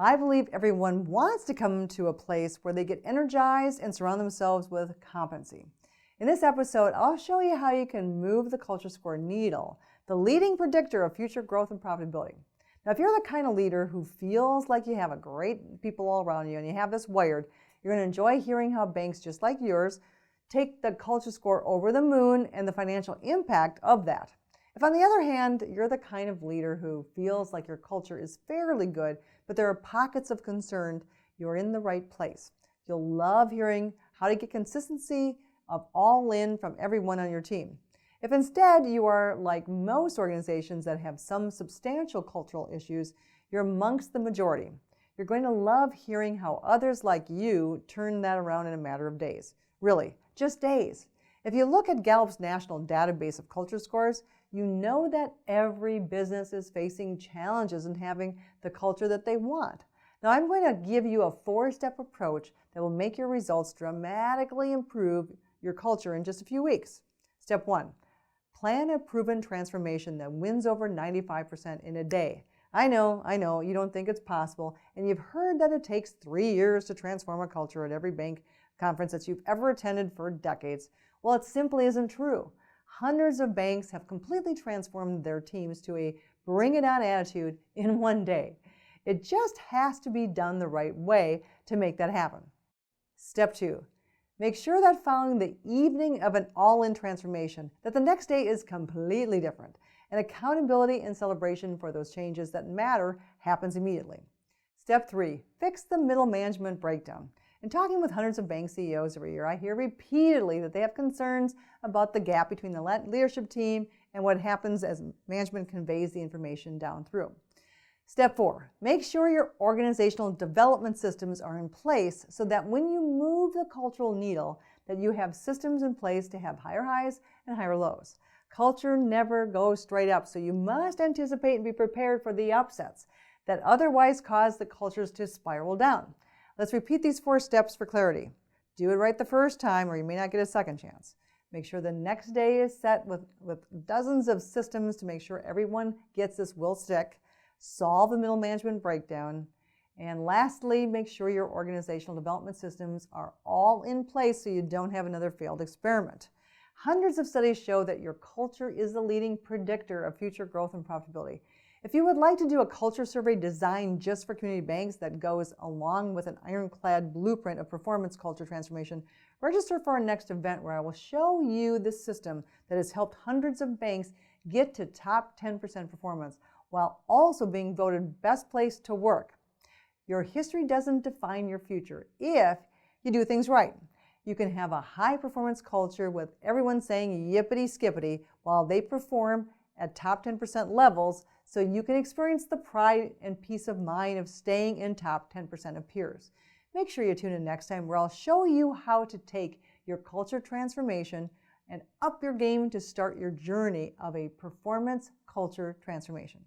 I believe everyone wants to come to a place where they get energized and surround themselves with competency. In this episode, I'll show you how you can move the culture score needle, the leading predictor of future growth and profitability. Now, if you're the kind of leader who feels like you have a great people all around you and you have this wired, you're going to enjoy hearing how banks just like yours take the culture score over the moon and the financial impact of that. If, on the other hand, you're the kind of leader who feels like your culture is fairly good, but there are pockets of concern, you're in the right place. You'll love hearing how to get consistency of all in from everyone on your team. If instead you are like most organizations that have some substantial cultural issues, you're amongst the majority. You're going to love hearing how others like you turn that around in a matter of days. Really, just days. If you look at Gallup's national database of culture scores, you know that every business is facing challenges in having the culture that they want. Now, I'm going to give you a 4-step approach that will make your results dramatically improve your culture in just a few weeks. Step 1, plan a proven transformation that wins over 95% in a day. I know, you don't think it's possible, and you've heard that it takes 3 years to transform a culture at every bank conference that you've ever attended for decades. Well, it simply isn't true. Hundreds of banks have completely transformed their teams to a bring-it-on attitude in one day. It just has to be done the right way to make that happen. Step 2, make sure that following the evening of an all-in transformation, that the next day is completely different, and accountability and celebration for those changes that matter happens immediately. Step 3, fix the middle management breakdown. In talking with hundreds of bank CEOs every year, I hear repeatedly that they have concerns about the gap between the leadership team and what happens as management conveys the information down through. Step 4, make sure your organizational development systems are in place so that when you move the cultural needle, that you have systems in place to have higher highs and higher lows. Culture never goes straight up, so you must anticipate and be prepared for the upsets that otherwise cause the cultures to spiral down. Let's repeat these 4 steps for clarity. Do it right the first time or you may not get a second chance. Make sure the next day is set with dozens of systems to make sure everyone gets this will stick. Solve the middle management breakdown. And lastly, make sure your organizational development systems are all in place so you don't have another failed experiment. Hundreds of studies show that your culture is the leading predictor of future growth and profitability. If you would like to do a culture survey designed just for community banks that goes along with an ironclad blueprint of performance culture transformation, register for our next event where I will show you the system that has helped hundreds of banks get to top 10% performance while also being voted best place to work. Your history doesn't define your future if you do things right. You can have a high-performance culture with everyone saying yippity-skippity while they perform at top 10% levels, so you can experience the pride and peace of mind of staying in top 10% of peers. Make sure you tune in next time where I'll show you how to take your culture transformation and up your game to start your journey of a performance culture transformation.